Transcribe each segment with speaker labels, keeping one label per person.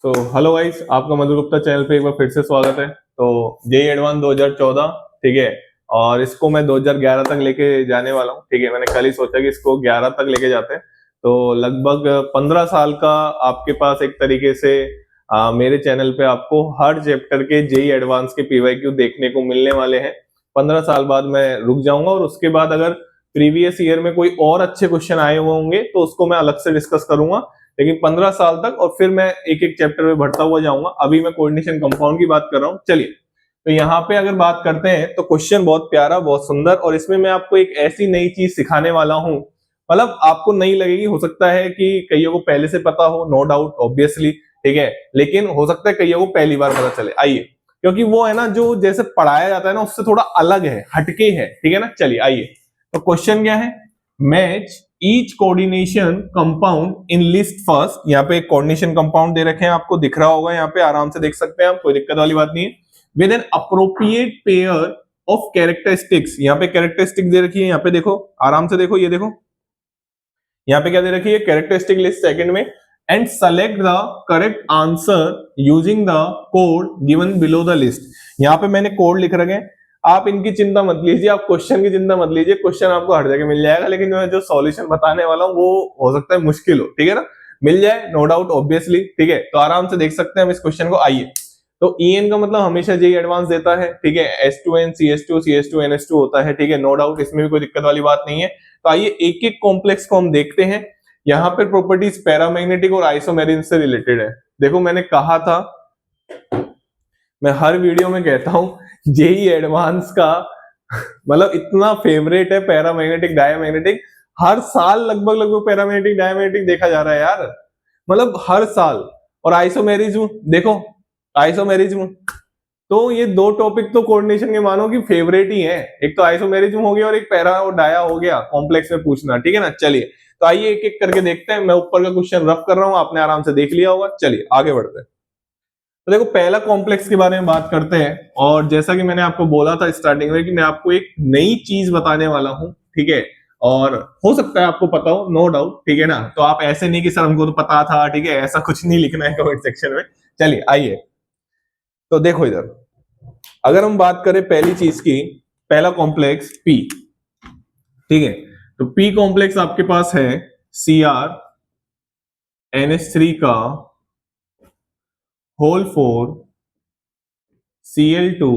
Speaker 1: तो hello guys, आपका मधु Gupta channel पे एक बार फिर से स्वागत है। तो जेई एडवांस 2014, ठीक है, और इसको मैं 2011 तक लेके जाने वाला हूँ। ठीक है, मैंने कल ही सोचा कि इसको 11 तक लेके जाते हैं। तो लगभग 15 साल का आपके पास एक तरीके से मेरे चैनल पे आपको हर चैप्टर के जेई एडवांस के पीवाईक्यू देखने को मिलने वाले हैं। 15 साल बाद मैं रुक जाऊंगा और उसके बाद अगर प्रीवियस ईयर में कोई और अच्छे क्वेश्चन आए हुए होंगे तो उसको मैं अलग से डिस्कस करूंगा, लेकिन 15 साल तक, और फिर मैं एक एक चैप्टर में बढ़ता हुआ जाऊंगा। अभी मैं कोऑर्डिनेशन कंपाउंड की बात कर रहा हूं। चलिए, तो यहाँ पे अगर बात करते हैं तो क्वेश्चन बहुत प्यारा, बहुत सुंदर, और इसमें मैं आपको एक ऐसी नई चीज सिखाने वाला हूं, मतलब आपको नहीं लगेगी। हो सकता है कि कईयों को पहले से पता हो, नो डाउट, ऑब्वियसली, ठीक है, लेकिन हो सकता है कईयों को पहली बार पता चले। आइए, क्योंकि वो है ना, जो जैसे पढ़ाया जाता है ना, उससे थोड़ा अलग है, हटके है, ठीक है ना। चलिए आइए, तो क्वेश्चन क्या है? Match each coordination compound in list first. यहाँ पे एक कोऑर्डिनेशन कंपाउंड दे रखे हैं, आपको दिख रहा होगा, यहाँ पे आराम से देख सकते हैं आप, कोई दिक्कत वाली बात नहीं है। With an appropriate pair of characteristics. यहाँ पे कैरेक्टरिस्टिक दे रखी है, यहाँ पे देखो, आराम से देखो, ये देखो, यहाँ पे क्या दे रखी है? कैरेक्टरिस्टिक लिस्ट सेकंड में। And select the correct answer using the code given below the list. यहाँ पे मैंने कोड लिख रखे हैं, आप इनकी चिंता मत लीजिए, आप क्वेश्चन की चिंता मत लीजिए, क्वेश्चन आपको हर जगह मिल जाएगा, लेकिन मैं जो सॉल्यूशन बताने वाला हूँ वो हो सकता है मुश्किल हो, ठीक है ना। मिल जाए, नो डाउट, ऑब्वियसली, ठीक है। तो आराम से देख सकते हैं हम इस क्वेश्चन को। आइए, तो EN का मतलब हमेशा जेई एडवांस देता है, ठीक है। S2N CS2 CS2 NS2 होता है, ठीक है, नो डाउट, इसमें भी कोई दिक्कत वाली बात नहीं है। तो आइए एक एक कॉम्प्लेक्स को हम देखते हैं। यहाँ पे प्रॉपर्टीज पैरामैग्नेटिक और आइसोमेरिन से रिलेटेड है। देखो, मैंने कहा था, मैं हर वीडियो में कहता हूं, जेई एडवांस का मतलब इतना फेवरेट है पैरामैग्नेटिक डायमैग्नेटिक। हर साल लगभग लगभग पैरामैग्नेटिक डायमैग्नेटिक देखा जा रहा है यार, मतलब हर साल। और आइसोमेरिज्म देखो, आइसोमेरिज्म, तो ये दो टॉपिक तो कोऑर्डिनेशन के मानो कि फेवरेट ही है। एक तो आइसोमेरिज्म हो गया और एक पैरा और डाया हो गया, कॉम्प्लेक्स में पूछना, ठीक है ना। चलिए, तो आइए एक एक करके देखते हैं। मैं ऊपर का क्वेश्चन रफ कर रहा हूं, आपने आराम से देख लिया होगा। चलिए आगे बढ़ते हैं। तो देखो, पहला कॉम्प्लेक्स के बारे में बात करते हैं, और जैसा कि मैंने आपको बोला था स्टार्टिंग में कि मैं आपको एक नई चीज बताने वाला हूं, ठीक है, और हो सकता है आपको पता हो, नो डाउट, ठीक है ना। तो आप ऐसे नहीं कि सर हमको तो पता था, ठीक है, ऐसा कुछ नहीं लिखना है कमेंट सेक्शन में। चलिए आइए, तो देखो इधर, अगर हम बात करें पहली चीज की, पहला कॉम्प्लेक्स P, ठीक है, तो P कॉम्प्लेक्स आपके पास है Cr NH3 का होल 4 Cl2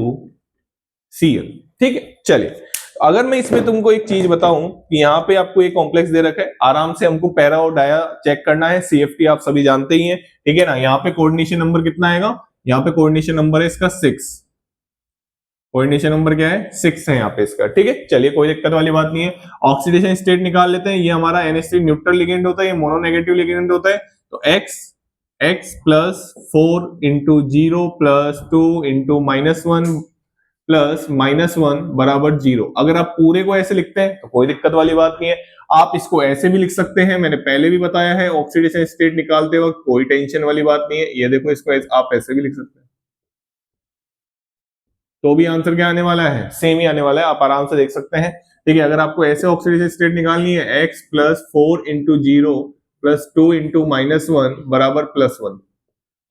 Speaker 1: Cl, ठीक है। चलिए, अगर मैं इसमें तुमको एक चीज बताऊं कि यहाँ पे आपको एक कॉम्प्लेक्स दे रखा है, आराम से हमको पैरा और डाया चेक करना है। CFT आप सभी जानते ही हैं, ठीक है ना। यहाँ पे कोऑर्डिनेशन नंबर कितना आएगा? यहाँ पे कोऑर्डिनेशन नंबर है इसका 6। कोऑर्डिनेशन नंबर क्या है? 6 है यहाँ पे इसका, ठीक है। चलिए, कोई दिक्कत वाली बात नहीं है। ऑक्सीडेशन स्टेट निकाल लेते हैं। ये हमारा NH3 न्यूट्रल लिगेंड होता है, ये मोनोनेगेटिव लिगेंड होता है। तो x plus 4 into 0 plus 2 into -1 plus -1 बराबर 0। अगर आप पूरे को ऐसे लिखते हैं तो कोई दिक्कत वाली बात नहीं है। आप इसको ऐसे भी लिख सकते हैं, मैंने पहले भी बताया है, ऑक्सीडेशन स्टेट निकालते वक्त कोई टेंशन वाली बात नहीं है। ये देखो, इसको आप ऐसे भी लिख सकते हैं, तो भी आंसर क्या आने वाला है? सेम ही आने वाला है, आप आराम से देख सकते हैं, ठीक है। अगर आपको ऐसे ऑक्सीडेशन स्टेट निकालनी है, x plus 4 into 0 plus 2 into -1 बराबर +1,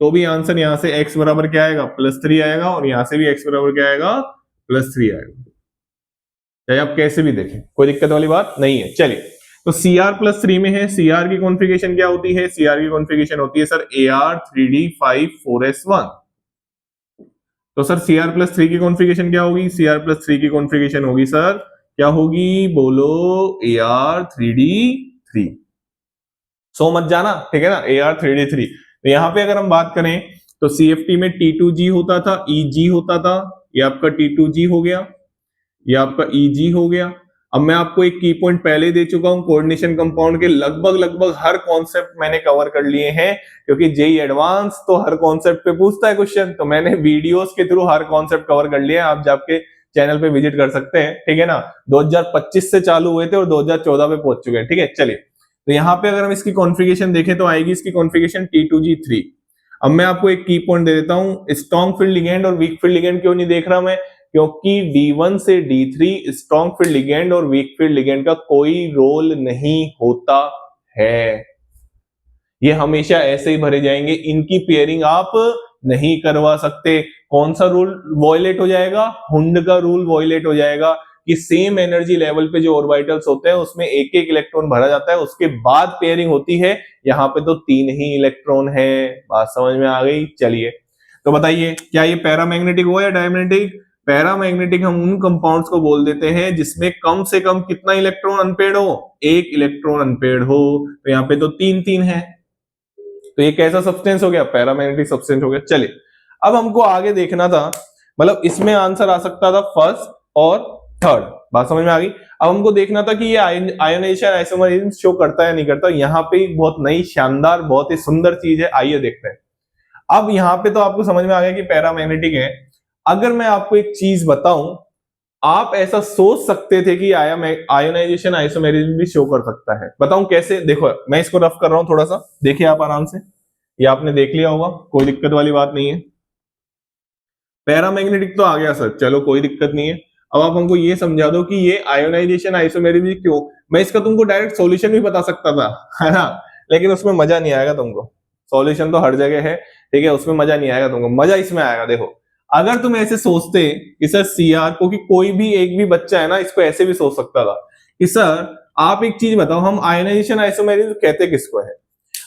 Speaker 1: तो भी आंसर यहाँ से x बराबर क्या आएगा? +3 आएगा, और यहाँ से भी x बराबर क्या आएगा? +3 आएगा। चाहे आप कैसे भी देखें, कोई दिक्कत वाली बात नहीं है। चलिए, तो Cr+3 में है, Cr की कॉन्फ़िगरेशन क्या होती है? Cr की कॉन्फ़िगरेशन होती है सर Ar3d5 4s1। तो सर Cr+3 की कॉन्फ़िगरेशन क्या होगी? Cr+3 की कॉन्फ़िगरेशन होगी सर, क्या होगी? बोलो, Ar3d3। सो मत जाना, ठीक है ना, Ar3d3। तो यहाँ पे अगर हम बात करें तो CFT में T2G होता था, EG होता था, ये आपका T2G हो गया, ये आपका EG हो गया। अब मैं आपको एक की पॉइंट पहले दे चुका हूं, कोऑर्डिनेशन कंपाउंड के लगभग लगभग हर कॉन्सेप्ट मैंने कवर कर लिए हैं, क्योंकि जेई एडवांस तो हर कॉन्सेप्ट पे पूछता है क्वेश्चन, तो मैंने वीडियोस के थ्रू हर कॉन्सेप्ट कवर कर लिया है। आप जाके चैनल पे विजिट कर सकते हैं, ठीक है ना। 2025 से चालू हुए थे और 2014 पे पहुंच चुके हैं, ठीक है। चलिए, तो यहाँ पे अगर हम इसकी कॉन्फ़िगरेशन देखें तो आएगी इसकी कॉन्फ़िगरेशन T2G3। अब मैं आपको एक की पॉइंट दे देता हूं, स्ट्रॉन्ग फील्ड लिगेंड और वीक फील्ड लिगेंड क्यों नहीं देख रहा मैं? क्योंकि D1 से D3 स्ट्रॉन्ग फील्ड लिगेंड और वीक फील्ड लिगेंड का कोई रोल नहीं होता है। ये हमेशा ऐसे ही भरे जाएंगे, इनकी पेयरिंग आप नहीं करवा सकते। कौन सा रूल वॉयलेट हो जाएगा? हुंड का रूल वॉयलेट हो जाएगा कि सेम एनर्जी लेवल पे जो ऑर्बिटल्स होते हैं उसमें एक एक इलेक्ट्रॉन भरा जाता है, उसके बाद पेयरिंग होती है। यहाँ पे तो 3 ही इलेक्ट्रॉन है। बात समझ में आ गई? चलिए तो बताइए, क्या ये पैरामैग्नेटिक हो या डायमैग्नेटिक? पैरामैग्नेटिक हम उन कंपाउंड्स को बोल देते हैं जिसमें कम से कम कितना इलेक्ट्रॉन अनपेयर्ड हो? 1 इलेक्ट्रॉन अनपेयर्ड हो। तो यहाँ पे तो 3 है, तो ये कैसा सब्सटेंस हो गया? पैरामैग्नेटिक सब्सटेंस हो गया। चलिए अब हमको आगे देखना था, मतलब इसमें आंसर आ सकता था फर्स्ट और थर्ड। बात समझ में आ गई? अब हमको देखना था कि ये आयोनाइजेशन आइसोमरिज्म शो करता है नहीं करता। यहाँ पे बहुत नई शानदार बहुत ही सुंदर चीज है, आइए देखते हैं। अब यहाँ पे तो आपको समझ में आ गया कि पैरामैग्नेटिक है। अगर मैं आपको एक चीज बताऊं, आप ऐसा सोच सकते थे कि आयोनाइजेशन आइसोमेरिज्म भी शो कर सकता है। बताऊं कैसे? देखो मैं इसको रफ कर रहा हूं थोड़ा सा, देखिए आप आराम से, ये आपने देख लिया होगा, कोई दिक्कत वाली बात नहीं है। पैरामैग्नेटिक तो आ गया सर, चलो कोई दिक्कत नहीं है। अब आप हमको ये समझा दो कि ये आयोनाइजेशन आइसोमेरिज्म क्यों। मैं इसका तुमको डायरेक्ट सॉल्यूशन भी बता सकता था, है ना, लेकिन उसमें मजा नहीं आएगा तुमको। सॉल्यूशन तो हर जगह है, ठीक है, उसमें मजा नहीं आएगा तुमको। मजा इसमें आएगा। देखो अगर तुम ऐसे सोचते कि सर सीआर को, कि कोई भी एक भी बच्चा है ना इसको ऐसे भी सोच सकता था कि सर आप एक चीज बताओ, हम आयोनाइजेशन आइसोमेरिज्म कहते किसको है?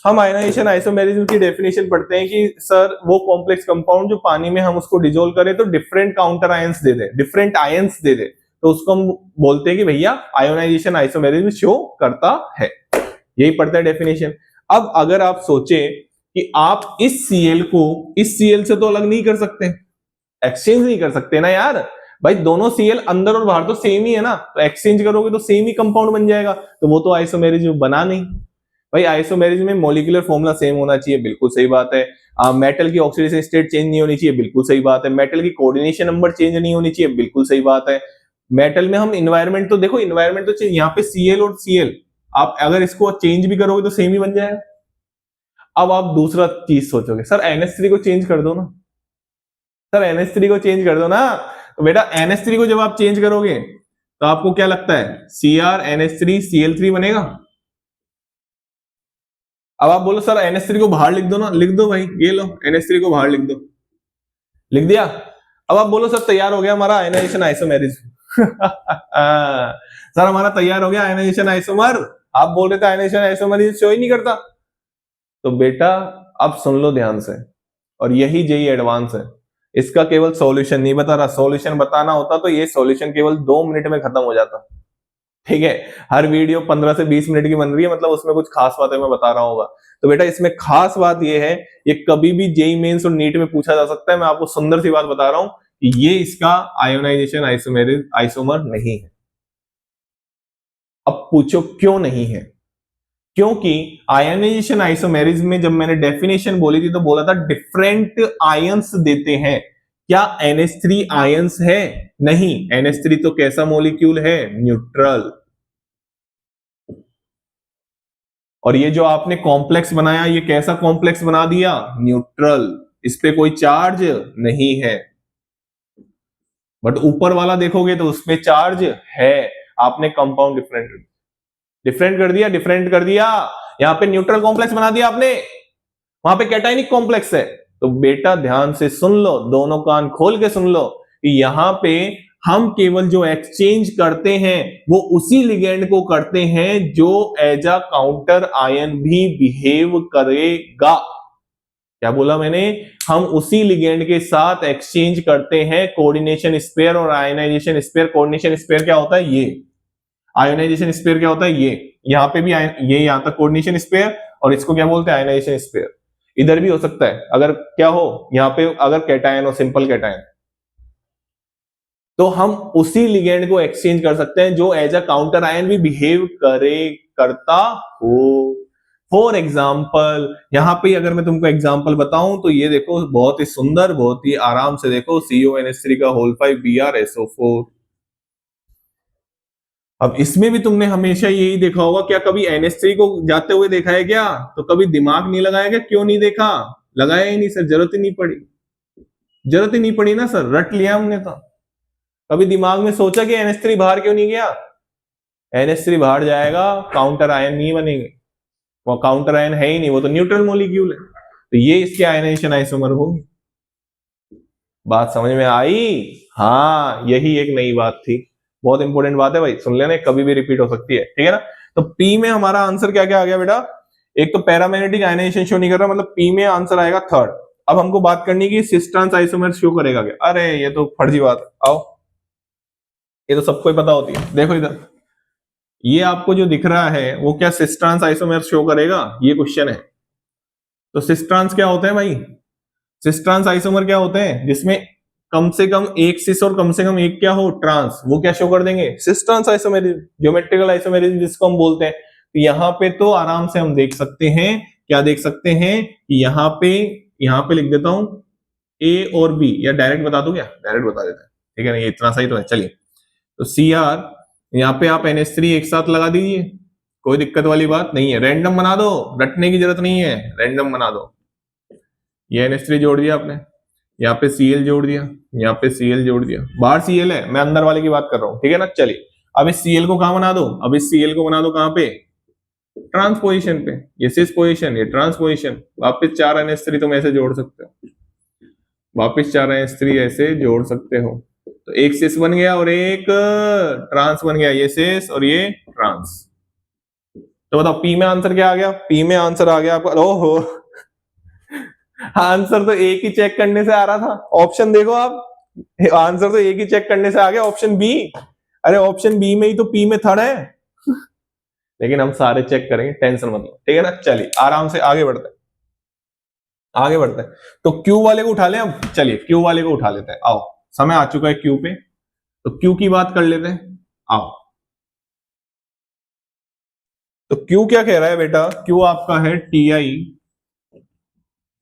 Speaker 1: हम आयोनाइजेशन आइसोमेरिज्म की डेफिनेशन पढ़ते हैं कि सर वो कॉम्प्लेक्स कंपाउंड जो पानी में हम उसको डिजोल्व करें तो डिफरेंट काउंटर आयंस दे दे, डिफरेंट आयंस दे दे, तो उसको हम बोलते हैं कि भैया आयोनाइजेशन आइसोमेरिज्म शो करता है। यही पढ़ते हैं डेफिनेशन। अब अगर आप सोचे कि आप इस Cl को इस Cl से तो अलग नहीं कर सकते, एक्सचेंज नहीं कर सकते ना यार भाई, दोनों Cl अंदर और बाहर तो सेम ही है ना, तो एक्सचेंज करोगे तो सेम ही कंपाउंड बन जाएगा, तो वो तो आइसोमेरिज्म बना नहीं। भाई आइसोमेरिज्म में मॉलिक्यूलर फॉर्मूला सेम होना चाहिए, बिल्कुल सही बात है। मेटल की ऑक्सीडेशन स्टेट चेंज नहीं होनी चाहिए, बिल्कुल सही बात है। मेटल की कोऑर्डिनेशन नंबर चेंज नहीं होनी चाहिए, बिल्कुल सही बात है। मेटल में हम इन्वायरमेंट तो देखो, इन्वायरमेंट तो चेंज, यहाँ पे Cl और Cl आप अगर इसको चेंज भी करोगे तो सेम ही बन जाएगा। अब आप दूसरा चीज सोचोगे, सर NH3 को चेंज कर दो ना, सर NH3 को चेंज कर दो ना। तो बेटा NH3 को जब आप चेंज करोगे तो आपको क्या लगता है? CrNH3Cl3 बनेगा। अब आप बोलो सर NH3 को बाहर लिख दो ना, लिख दो भाई, ये लो NH3 को बाहर लिख दो, लिख दिया। अब आप बोलो सर तैयार हो गया हमारा आयोनाइजेशन आइसोमेरिज्म। सर हमारा तैयार हो गया आयोनाइजेशन आइसोमर। आप बोल रहे थे आयोनाइजेशन आइसोमरिज्म शो ही नहीं करता। तो बेटा अब सुन लो ध्यान से, और यही जेई एडवांस है, इसका केवल सॉल्यूशन नहीं बता रहा, सॉल्यूशन बताना होता तो ये सॉल्यूशन केवल 2 मिनट में खत्म हो जाता, ठीक है। हर वीडियो 15 से 20 मिनट की बन रही है, मतलब उसमें कुछ खास बातें मैं बता रहा हूँ। तो बेटा इसमें खास बात ये है, ये कभी भी जेई मेंस और नीट में पूछा जा सकता है। मैं आपको सुंदर सी बात बता रहा हूं कि ये इसका आयोनाइजेशन आइसोमर नहीं है। अब पूछो क्यों नहीं है? क्योंकि आयोनाइजेशन आइसोमेरिज्म में जब मैंने डेफिनेशन बोली थी तो बोला था डिफरेंट आयंस देते हैं। क्या NH3 आयंस है? नहीं, NH3 तो कैसा मॉलिक्यूल है? न्यूट्रल। और ये जो आपने कॉम्प्लेक्स बनाया, ये कैसा कॉम्प्लेक्स बना दिया? न्यूट्रल। इस पे कोई चार्ज नहीं है। बट ऊपर वाला देखोगे तो उसमें चार्ज है। आपने कंपाउंड डिफरेंट कर दिया, डिफरेंट कर दिया। यहां पे न्यूट्रल कॉम्प्लेक्स बना दिया आपने, वहां पे कैटायनिक कॉम्प्लेक्स है। तो बेटा ध्यान से सुन लो, दोनों कान खोल के सुन लो कि यहां पे हम केवल जो एक्सचेंज करते हैं वो उसी लिगेंड को करते हैं जो एज अ काउंटर आयन भी बिहेव करेगा। क्या बोला मैंने? हम उसी लिगेंड के साथ एक्सचेंज करते हैं कोऑर्डिनेशन स्पेयर और आयनाइजेशन स्पेयर। कोऑर्डिनेशन स्पेयर क्या होता है? ये। आयोनाइजेशन स्पेयर क्या होता है? ये। यहां पे भी ये यहां तक कोऑर्डिनेशन स्पेयर, और इसको क्या बोलते हैं? Ionisation sphere. इधर भी हो सकता है, अगर क्या हो यहां पे, अगर कैटायन हो, सिंपल कैटायन, तो हम उसी लिगेंड को एक्सचेंज कर सकते हैं जो एज अ काउंटर आयन भी बिहेव करता हो। फॉर एग्जाम्पल, यहां पे अगर मैं तुमको एग्जाम्पल बताऊं तो ये देखो, बहुत ही सुंदर, बहुत ही आराम से देखो, CONH3 का होल 5 BrSO4। अब इसमें भी तुमने हमेशा यही देखा होगा, क्या कभी NH3 को जाते हुए देखा है क्या? तो कभी दिमाग नहीं लगाया क्या? क्यों नहीं देखा? लगाया ही नहीं सर, जरूरत ही नहीं पड़ी, जरूरत ही नहीं पड़ी ना सर, रट लिया हमने तो। कभी दिमाग में सोचा कि NH3 बाहर क्यों नहीं गया? NH3 बाहर जाएगा, काउंटर आयन नहीं बनेंगे। वो काउंटर आयन है ही नहीं, वो तो न्यूट्रल मॉलिक्यूल है, तो ये इसके आयनाइजेशन आइसोमर होंगे। बात समझ में आई? हाँ, यही एक नई बात थी, बहुत इंपॉर्टेंट बात है भाई, सुन लेना, कभी भी रिपीट हो सकती है, ठीक है ना। तो पी में हमारा आंसर क्या क्या आ गया बेटा? एक तो पैरामैग्नेटिक आयनाइजेशन शो नहीं कर रहा, मतलब पी में आंसर आएगा थर्ड। अब हमको बात करनी की सिस ट्रांस आइसोमर शो करेगा क्या? अरे ये तो फर्जी बात है, आओ, ये तो सबको ही पता होती है। देखो इधर, ये आपको जो दिख रहा है वो क्या सिस ट्रांस आइसोमर शो करेगा, ये क्वेश्चन है। तो सिस ट्रांस क्या होते हैं भाई? सिस ट्रांस आइसोमर क्या होते हैं? जिसमें कम से कम एक सिस और कम से कम एक क्या हो, ट्रांस, वो क्या शो कर देंगे? Cis trans isomerism, geometrical isomerism जिसको हम बोलते हैं। तो यहाँ पे तो आराम से हम देख सकते हैं, क्या देख सकते हैं कि यहाँ पे लिख देता हूं ए और बी, या डायरेक्ट बता दूं क्या? डायरेक्ट बता देता है, ठीक है ना, ये इतना सही तो है। चलिए, तो सी आर, यहाँ पे आप NH3 एक साथ लगा दीजिए, कोई दिक्कत वाली बात नहीं है, रैंडम बना दो, रटने की जरूरत नहीं है, रैंडम बना दो। ये NH3 जोड़ दिया आपने, यहाँ पे Cl जोड़ दिया, यहाँ पे Cl जोड़ दिया, बाहर Cl है, मैं अंदर वाले की बात कर रहा हूँ, ठीक है ना। चलिए, अब इस Cl को कहां बना दो? अब इस Cl को बना दो कहां पे? ट्रांस पोजिशन पे, ये सिस पोजिशन, ये ट्रांस पोजिशन, वापिस 4 NH3 तुम ऐसे जोड़ सकते हो, वापिस 4 NH3 ऐसे जोड़ सकते हो। तो एक सिस बन गया और एक ट्रांस बन गया, ये सिस और ये ट्रांस। तो बताओ पी में आंसर क्या आ गया? पी में आंसर आ गया आपका, ओहो, आंसर तो एक ही चेक करने से आ रहा था, ऑप्शन देखो आप, आंसर तो एक ही चेक करने से आ गया, ऑप्शन बी। अरे ऑप्शन बी में ही तो पी में थर्ड है, लेकिन हम सारे चेक करेंगे, टेंशन मत लो, ठीक है ना। चलिए आराम से आगे बढ़ते हैं, आगे बढ़ते हैं। तो क्यू वाले को उठा लें अब, चलिए क्यू वाले को उठा लेते हैं, आओ, समय आ चुका है क्यू पे, तो क्यू की बात कर लेते हैं, आओ। तो क्यू क्या कह रहा है बेटा? क्यू आपका है Ti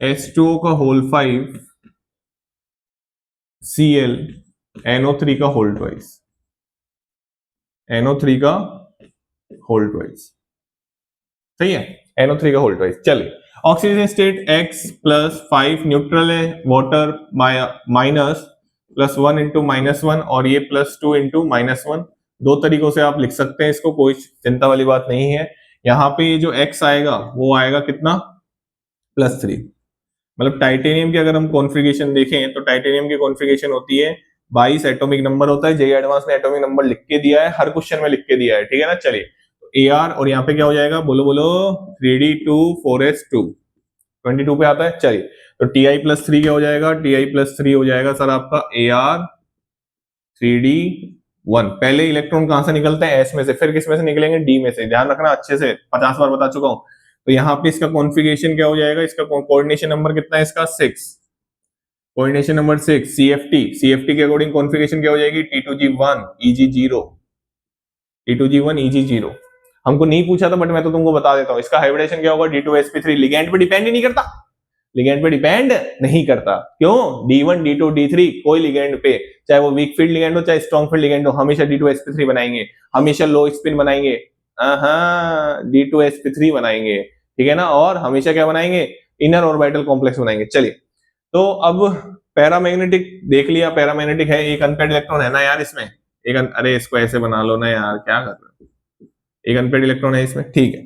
Speaker 1: H2O का होल 5 Cl NO3 का होल ट्वाइस, NO3 का होल ट्वाइस, सही है, NO3 का होल ट्वाइस। चलिए, oxygen state X plus 5, neutral है, वाटर माइनस +1 इंटू -1, और ये +2 इंटू -1, दो तरीकों से आप लिख सकते हैं इसको, कोई चिंता वाली बात नहीं है। यहाँ पे ये जो X आएगा वो आएगा कितना? +3। मतलब टाइटेनियम की अगर हम कॉन्फ़िगरेशन देखें तो टाइटेनियम की कॉन्फ़िगरेशन होती है 22 एटॉमिक नंबर होता है, जेई एडवांस ने एटॉमिक नंबर लिख के दिया है, हर क्वेश्चन में लिख के दिया है, ठीक है ना। चलिए, तो AR और यहाँ पे क्या हो जाएगा, बोलो बोलो, 3D2 4S2, 22 पे आता है। चलिए, तो Ti+3 क्या हो जाएगा? Ti+3 हो जाएगा सर आपका AR 3D1। पहले इलेक्ट्रॉन कहां से निकलते हैं? S में से, फिर किस में से निकलेंगे? D में से, ध्यान रखना अच्छे से, 50 बार बता चुका हूं। तो यहाँ पे इसका कॉन्फ़िगरेशन क्या हो जाएगा? इसका कोऑर्डिनेशन नंबर कितना है इसका? 6, कोऑर्डिनेशन नंबर 6। CFT के अकॉर्डिंग कॉन्फ़िगरेशन क्या हो जाएगी? T2G1 EG0, T2G1 EG0। हमको नहीं पूछा था बट मैं तो तुमको बता देता हूं, इसका हाइब्रिडेशन क्या होगा? D2sp3, लिगेंड पे डिपेंड ही नहीं करता, लिगेंड पे डिपेंड नहीं करता, क्यों? D1 D2 D3 कोई लिगेंड पे, चाहे वो वीक फील्ड लिगेंड हो चाहे स्ट्रॉन्ग फील्ड लिगेंड हो, हमेशा D2sp3 बनाएंगे, हमेशा लो स्पिन बनाएंगे, D2sp3 बनाएंगे, ठीक है ना। और हमेशा क्या बनाएंगे? इनर ऑर्बिटल कॉम्प्लेक्स बनाएंगे। चलिए, तो अब पैरामैग्नेटिक देख लिया, पैरामैग्नेटिक है, एक अनपेड इलेक्ट्रॉन है ना यार इसमें, अरे इसको ऐसे बना लो ना यार, क्या कर रहे हो, एक अनपेड इलेक्ट्रॉन है इसमें, ठीक है।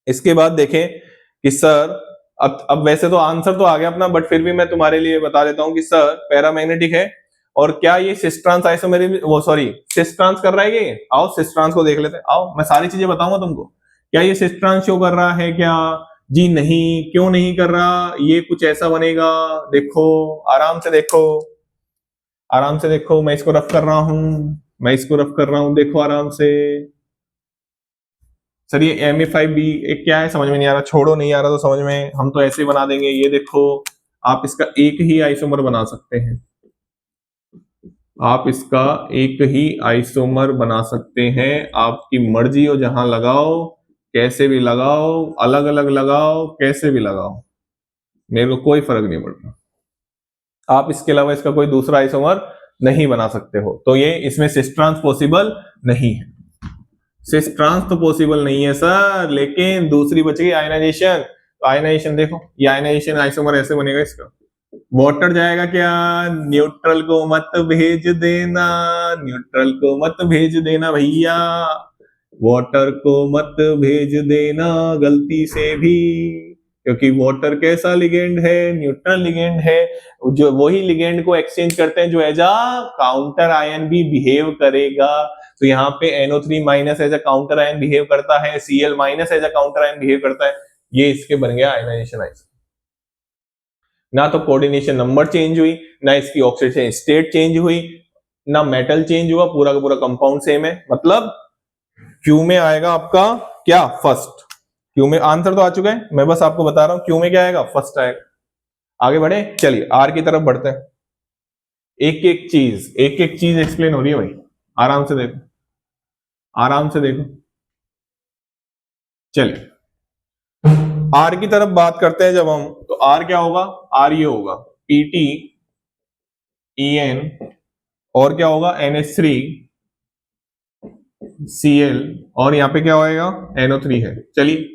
Speaker 1: इसके बाद देखें कि सर, अब वैसे तो आंसर तो आ गया अपना, बट फिर भी मैं तुम्हारे लिए बता देता हूं कि सर पैरामैग्नेटिक है, और क्या ये सिस ट्रांस आइसोमेरिज्म, वो सॉरी सिस ट्रांस कर रहा है ये? आओ सिस ट्रांस को देख लेते हैं, आओ, मैं सारी चीजें बताऊंगा तुमको। क्या ये सिस ट्रांस शो कर रहा है क्या? जी नहीं, क्यों नहीं कर रहा? ये कुछ ऐसा बनेगा, देखो, आराम से देखो, आराम से देखो, मैं इसको रफ कर रहा हूं, मैं इसको रफ कर रहा हूं, देखो आराम से। सर ये Ma5B एक क्या है समझ में नहीं आ रहा, छोड़ो, नहीं आ रहा तो समझ में, हम तो ऐसे ही बना देंगे, ये देखो, आप इसका एक ही आइसोमर बना सकते हैं, आप इसका एक ही आइसोमर बना सकते हैं, आपकी मर्जी हो, जहां लगाओ, कैसे भी लगाओ, अलग अलग लगाओ, कैसे भी लगाओ, मेरे को कोई फर्क नहीं पड़ता, आप इसके अलावा इसका कोई दूसरा आइसोमर नहीं बना सकते हो। तो ये इसमें सिस ट्रांस पॉसिबल नहीं है, सिस ट्रांस तो पॉसिबल नहीं है सर, लेकिन दूसरी बच गई आयनाइजेशन। आयनाइजेशन देखो, ये आयनाइजेशन आइसोमर ऐसे बनेगा इसका, वाटर जाएगा क्या? न्यूट्रल को मत भेज देना, न्यूट्रल को मत भेज देना भैया, वाटर को मत भेज देना गलती से भी, क्योंकि वाटर कैसा लिगेंड है, न्यूट्रल लिगेंड है, जो वही लिगेंड को एक्सचेंज करते हैं जो एज अ काउंटर आयन भी बिहेव करेगा। तो यहाँ पे NO3 minus as a counter ion behave करता है, Cl minus as a counter ion behave करता है। ये इसके बन गया आयनाइजेशन आइसोमर। ना तो कोऑर्डिनेशन नंबर चेंज हुई, ना इसकी ऑक्सीडेशन स्टेट चेंज हुई, ना मेटल चेंज हुआ, पूरा का पूरा कंपाउंड सेम है। मतलब क्यू में आएगा आपका क्या, फर्स्ट। क्यू में आंसर तो आ चुका है, मैं बस आपको बता रहा हूं क्यू में क्या आएगा, फर्स्ट आएगा। आगे बढ़े, चलिए आर की तरफ बढ़ते हैं। एक एक चीज एक्सप्लेन हो रही है भाई, आराम से देखो, आराम से देखो। चलिए आर की तरफ बात करते हैं जब हम, तो आर क्या होगा, आर ये होगा PT EN और क्या होगा NH3 Cl और यहाँ पे क्या होएगा NO3 है। चलिए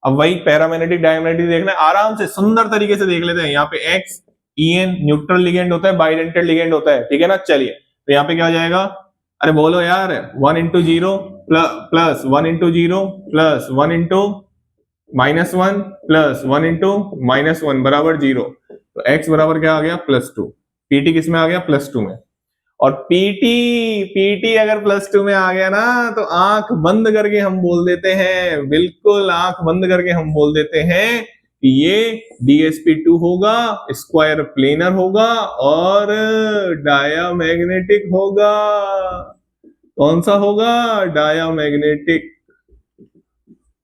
Speaker 1: अब वही पैरामैग्नेटिक डायमैग्नेटिक देखना है, आराम से सुंदर तरीके से देख लेते हैं। यहाँ पे X EN न्यूट्रल लिगेंड होता है, बाइडेंटल लिगेंड होता है, ठीक है ना। चलिए तो यहाँ पे क्या हो जाएगा, अरे बोलो यार, 1 into 0 plus 1 into 0 plus 1 into -1 plus 1 into -1 बराबर 0। तो x बराबर क्या आ गया, +2। PT किस में आ गया, +2 में। और PT अगर +2 में आ गया ना, तो आंख बंद करके हम बोल देते हैं, बिल्कुल आंख बंद करके हम बोल देते हैं कि ये DsP2 होगा, स्क्वायर प्लेनर होगा और डायामैग्नेटिक होगा। कौन सा होगा, डायामैग्नेटिक।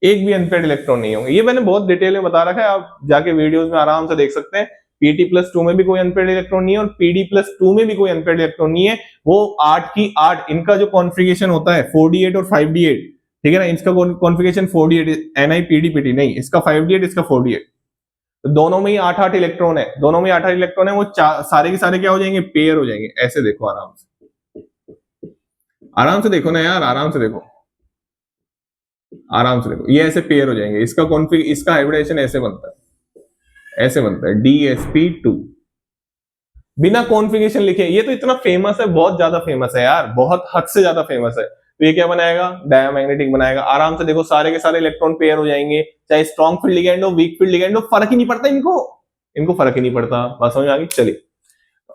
Speaker 1: एक भी अनपेड इलेक्ट्रॉन नहीं होंगे, ये मैंने बहुत डिटेल में बता रखा है, आप जाके वीडियोस में आराम से देख सकते हैं। PT+2 में भी कोई अनपेड इलेक्ट्रॉन नहीं है और PD+2 में भी कोई अनपेड इलेक्ट्रॉन नहीं है। वो 8 की 8 इनका जो कॉन्फ़िगरेशन होता है 4d8 और 5d8, ठीक है ना। इसका कॉन्फ़िगरेशन 4d8 NiPDPT नहीं, इसका 5d8 इसका 4d8। तो दोनों में ही 8-8 इलेक्ट्रॉन है, दोनों में 8-8 इलेक्ट्रॉन है, वो सारे के सारे क्या हो जाएंगे, पेयर हो जाएंगे। ऐसे देखो आराम से, आराम से देखो ना यार, आराम से देखो, आराम से देखो, ये ऐसे पेयर हो जाएंगे। इसका कॉन्फ़िग, इसका हाइब्रिडेशन ऐसे बनता है, ऐसे बनता है DsP2 बिना कॉन्फ़िगरेशन लिखे। ये तो इतना फेमस है, बहुत ज्यादा फेमस है यार, बहुत हद से ज्यादा फेमस है। तो ये क्या बनाएगा, डायामैग्नेटिक बनाएगा। आराम से देखो, सारे के सारे इलेक्ट्रॉन पेयर हो जाएंगे, चाहे स्ट्रॉन्ग फील्ड लिगेंड हो, वीक फील्ड लिगेंड हो, फर्क ही नहीं पड़ता इनको, इनको फर्क ही नहीं पड़ता। बात समझ आ गई। चलिए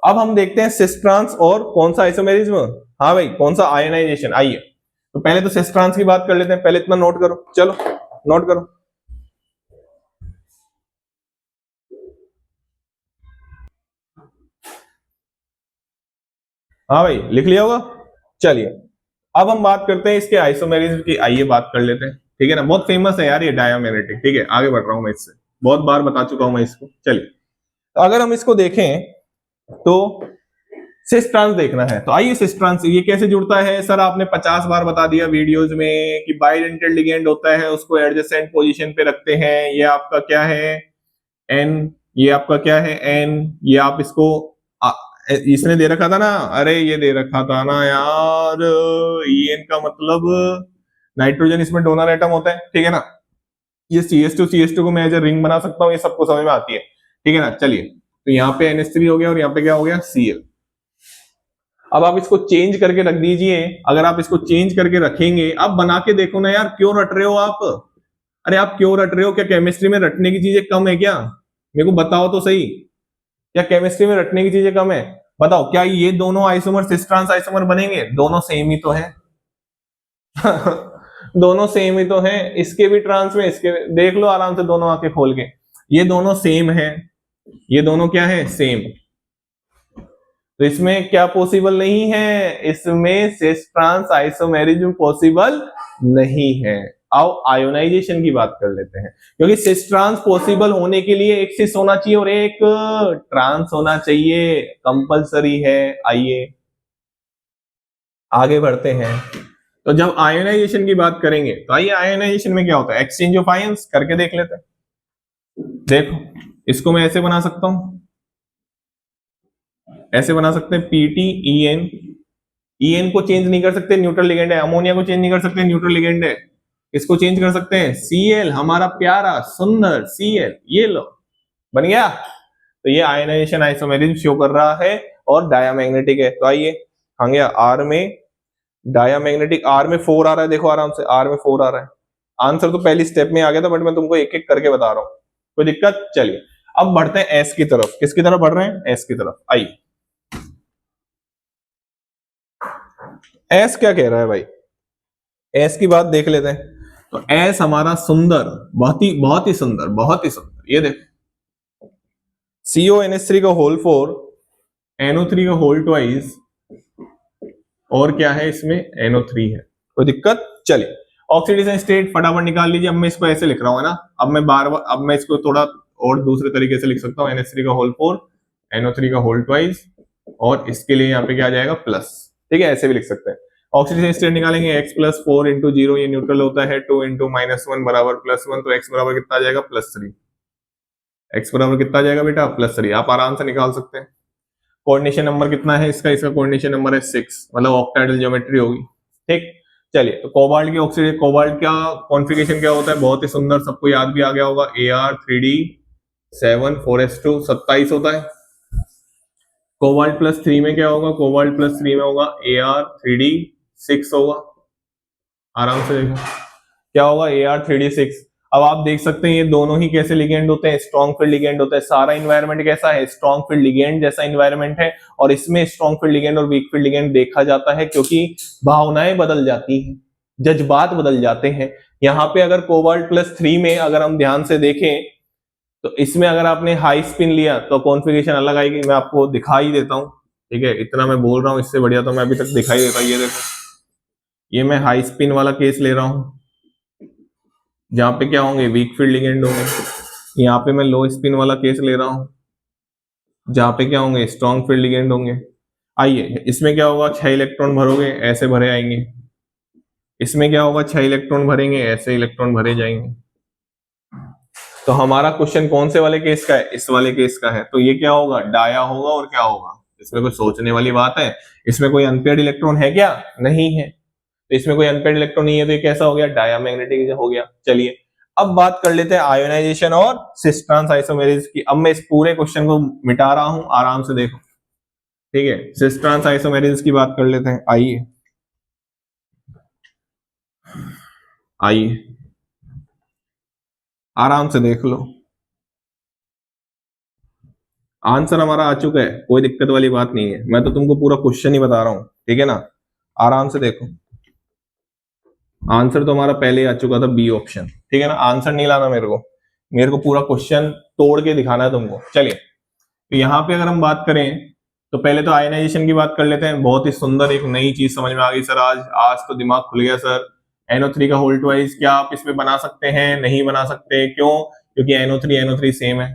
Speaker 1: अब हम देखते हैं सिस ट्रांस और कौन सा आइसोमेरिज्म, हाँ भाई कौन सा आयनाइजेशन। आइए तो पहले तो सिस ट्रांस की बात कर लेते हैं, पहले इतना नोट करो, चलो नोट करो। हाँ भाई लिख लिया होगा। चलिए अब हम बात करते हैं इसके आइसोमेरिज्म की, आइए बात कर लेते हैं, ठीक है ना। बहुत फेमस है यार ये डायामैग्नेटिक, ठीक है। आगे बढ़ रहा हूं मैं, इससे बहुत बार बता चुका हूं मैं इसको। चलिए तो अगर हम इसको देखें तो सिस ट्रांस देखना है, तो आइए सिस ट्रांस ये कैसे जुड़ता है। सर आपने 50 बार बता दिया वीडियोस में कि बाइडेंटल लिगेंड होता है, उसको एडजेसेंट पोजीशन पे रखते हैं। ये आपका क्या है N, ये आपका क्या है N, ये आप इसको इसने दे रखा था ना, अरे ये दे रखा था ना यार, EN का मतलब नाइट्रोजन, इसमें डोनर एटम होता है, ठीक है ना। ये CH2 को मैं एज ए रिंग बना सकता हूँ, ये सबको समझ में आती है, ठीक है ना। चलिए तो यहाँ पे NH3 हो गया और यहाँ पे क्या हो गया, Cl। अब आप इसको चेंज करके रख दीजिए, अगर आप इसको चेंज करके रखेंगे, अब बना के देखो ना यार, क्यों रट रहे हो आप, अरे आप क्यों रट रहे हो, क्या केमिस्ट्री में रटने की चीजें कम है क्या, मेरे को बताओ तो सही, क्या केमिस्ट्री में रटने की चीजें कम है, बताओ। क्या ये दोनों आइसोमर सिस ट्रांस आइसोमर बनेंगे, दोनों सेम ही तो है दोनों सेम ही तो है, इसके भी ट्रांस में, इसके देख लो आराम से, दोनों आंखें खोल के, ये दोनों सेम है, ये दोनों क्या है, सेम। तो इसमें क्या पॉसिबल नहीं है, इसमें सिस ट्रांस आइसोमेरिज्म पॉसिबल नहीं है। आओ आयोनाइजेशन की बात कर लेते हैं, क्योंकि सिस ट्रांस पॉसिबल होने के लिए एक सिस होना चाहिए और एक ट्रांस होना चाहिए, कंपलसरी है। आइए आगे बढ़ते हैं। तो जब आयोनाइजेशन की बात करेंगे, तो आइए आयोनाइजेशन में क्या होता है, एक्सचेंज ऑफ आयंस करके देख लेते हैं। देखो इसको मैं ऐसे बना सकता हूं, ऐसे बना सकते हैं PT EN, EN को चेंज नहीं कर सकते, न्यूट्रल लिगेंड है। अमोनिया को चेंज नहीं कर सकते, न्यूट्रल लिगेंड है। इसको चेंज कर सकते हैं, Cl हमारा प्यारा सुंदर Cl, ये लो बन गया। तो ये आयनाइजेशन आइसोमेरिज्म शो कर रहा है और डायामैग्नेटिक है। तो आइए आ गया R में डायामैग्नेटिक आर में 4 आ रहा है, देखो आराम से आर में 4 आ रहा है। आंसर तो पहली स्टेप में आ गया था, बट मैं तुमको एक एक करके बता रहा हूं, कोई दिक्कत। चलिए अब बढ़ते हैं एस की तरफ। किसकी तरफ बढ़ रहे हैं? एस की तरफ। आइए एस क्या कह रहा है भाई, एस की बात देख लेते हैं। तो एस हमारा सुंदर, बहुत ही सुंदर, बहुत ही सुंदर। ये देखो CONH3 का होल 4, NO3 का होल ट्वाइस, और क्या है इसमें? NO3 है। कोई दिक्कत? चलिए ऑक्सीडेशन स्टेट फटाफट निकाल लीजिए। अब मैं इसको ऐसे लिख रहा हूं, है ना। अब मैं बार बार, अब मैं इसको थोड़ा और दूसरे तरीके से लिख सकता हूँ। NH3 का होल 4, NO3 का होल ट्वाइस, और इसके लिए यहाँ पे क्या आ जाएगा? प्लस। ठीक है, ऐसे भी लिख सकते हैं। ऑक्सीडेशन स्टेट निकालेंगे, x प्लस 4 इंटू 0, ये न्यूट्रल होता है, 2 इंटू -1 बराबर +1, तो x बराबर कितना आ जाएगा? +3। x बराबर कितना आ जाएगा बेटा? +3। आप आराम से निकाल सकते हैं। कोऑर्डिनेशन नंबर कितना है इसका? इसका कोऑर्डिनेशन नंबर है 6, मतलब ऑक्टाइडल ज्योमेट्री होगी। ठीक, चलिए तो कोबाल्ट की ऑक्सीडेशन, कोबाल्ट का कॉन्फ़िगरेशन क्या होता है? बहुत ही सुंदर, सबको याद भी आ गया होगा, Ar3d7 4s2 27 होता है। कोबाल्ट प्लस 3 में क्या होगा? कोबाल्ट प्लस 3 में होगा Ar3d6 होगा। आराम से देखो क्या होगा? Ar3d6। अब आप देख सकते हैं ये दोनों ही कैसे लिगेंड होते हैं? स्ट्रॉन्ग फील्ड लिगेंड होता है। सारा इन्वायरमेंट कैसा है? स्ट्रॉन्ग फील्ड लिगेंड जैसा इन्वायरमेंट है, और इसमें स्ट्रॉन्ग फील्ड लिगेंड और वीक फील्ड लिगेंड देखा जाता है, क्योंकि भावनाएं बदल जाती हैं, जज्बात बदल जाते हैं। यहाँ पे अगर कोबाल्ट प्लस 3 में अगर हम ध्यान से देखें, तो इसमें अगर आपने हाई स्पिन लिया तो कॉन्फ़िगरेशन अलग आएगी। मैं आपको दिखा ही देता हूँ, ठीक है। इतना मैं बोल रहा हूँ, इससे बढ़िया तो मैं अभी तक दिखाई देता। ये देखो, ये मैं हाई स्पिन वाला केस ले रहा हूँ, जहां पे क्या होंगे? वीक फील्ड लिगेंड होंगे। यहाँ पे मैं लो स्पिन वाला केस ले रहा हूँ, जहां पे क्या होंगे? स्ट्रॉन्ग फील्ड लिगेंड होंगे। आइए इसमें क्या होगा? 6 इलेक्ट्रॉन भरोगे, ऐसे भरे आएंगे। इसमें क्या होगा? 6 इलेक्ट्रॉन भरेंगे, ऐसे इलेक्ट्रॉन भरे जाएंगे। तो हमारा क्वेश्चन कौन से वाले केस का है? इस वाले केस का है। तो ये क्या होगा? डाया होगा। और क्या होगा? इसमें कोई सोचने वाली बात है? इसमें कोई अनपेयर्ड इलेक्ट्रॉन है क्या? नहीं है। तो इसमें कोई अनपेयर्ड इलेक्ट्रॉन नहीं है, तो ये कैसा हो गया? डायामैग्नेटिक हो गया। चलिए अब बात कर लेते हैं आयोनाइजेशन और सिस ट्रांस आइसोमेरिज की। अब मैं इस पूरे क्वेश्चन को मिटा रहा हूं, आराम से देखो, ठीक है। सिस ट्रांस आइसोमेरिज की बात कर लेते हैं। आइए आइए आराम से देख लो, आंसर हमारा आ चुका है, कोई दिक्कत वाली बात नहीं है। मैं तो तुमको पूरा क्वेश्चन ही बता रहा हूं, ठीक है ना। आराम से देखो, आंसर तो हमारा पहले ही आ चुका था, बी ऑप्शन, ठीक है ना। आंसर नहीं लाना मेरे को पूरा क्वेश्चन तोड़ के दिखाना है तुमको। चलिए तो यहाँ पे अगर हम बात करें, तो पहले तो आयनाइजेशन की बात कर लेते हैं। बहुत ही सुंदर एक नई चीज समझ में आ गई सर, आज आज तो दिमाग खुल गया सर। NO3 का होल ट्वाइस क्या आप इसमें बना सकते हैं? नहीं बना सकते। क्यों? क्योंकि NO3 सेम है।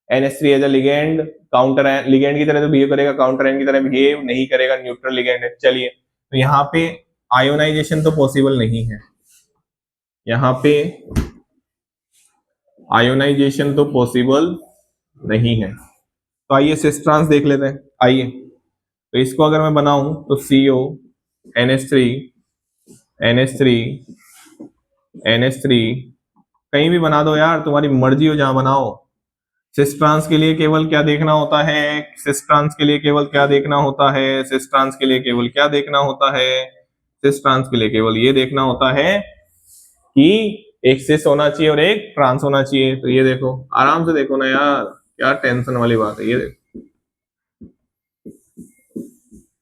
Speaker 1: NH3 as a ligand, counter ligand की तरह तो बिहेव करेगा, काउंटर आयन की तरह बिहेव नहीं करेगा, न्यूट्रल लिगेंड है। चलिए तो यहाँ पे आयोनाइजेशन तो पॉसिबल नहीं है, यहाँ पे आयोनाइजेशन तो पॉसिबल नहीं है। तो आइए सिस ट्रांस देख लेते हैं। आइए तो इसको अगर मैं बनाऊं तो CO NH3 NH3 NH3, कहीं भी बना दो यार, तुम्हारी मर्जी हो, जहां बनाओ। सिस ट्रांस के लिए केवल क्या देखना होता है? सिस ट्रांस के लिए केवल क्या देखना होता है? सिस ट्रांस के लिए केवल क्या देखना होता है? सिस ट्रांस के लिए केवल ये देखना होता है कि एक सिस होना चाहिए और एक ट्रांस होना चाहिए। तो ये देखो, आराम से देखो ना यार, क्या टेंशन वाली बात है। ये देखो,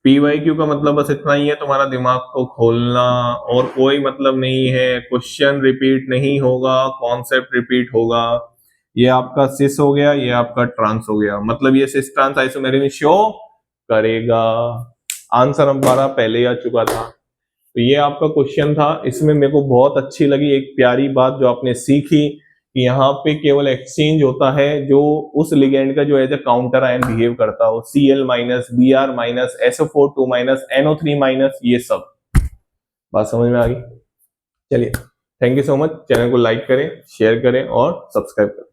Speaker 1: PYQ का मतलब बस इतना ही है, तुम्हारा दिमाग को खोलना, और कोई मतलब नहीं है। क्वेश्चन रिपीट नहीं होगा, कॉन्सेप्ट रिपीट होगा। ये आपका सिस हो गया, ये आपका ट्रांस हो गया, मतलब ये सिस ट्रांस आइसोमेरी शो करेगा। आंसर हमारा पहले ही आ चुका था। तो ये आपका क्वेश्चन था। इसमें मेरे को बहुत अच्छी लगी एक प्यारी बात जो आपने सीखी, कि यहाँ पे केवल एक्सचेंज होता है जो उस लिगेंड का जो as a counter ion behave करता हो, Cl minus, Br minus, SO4 2 minus, NO3 minus, ये सब बात समझ में आ गई। चलिए thank you so much. Channel को लाइक करें, शेयर करें और सब्सक्राइब करें।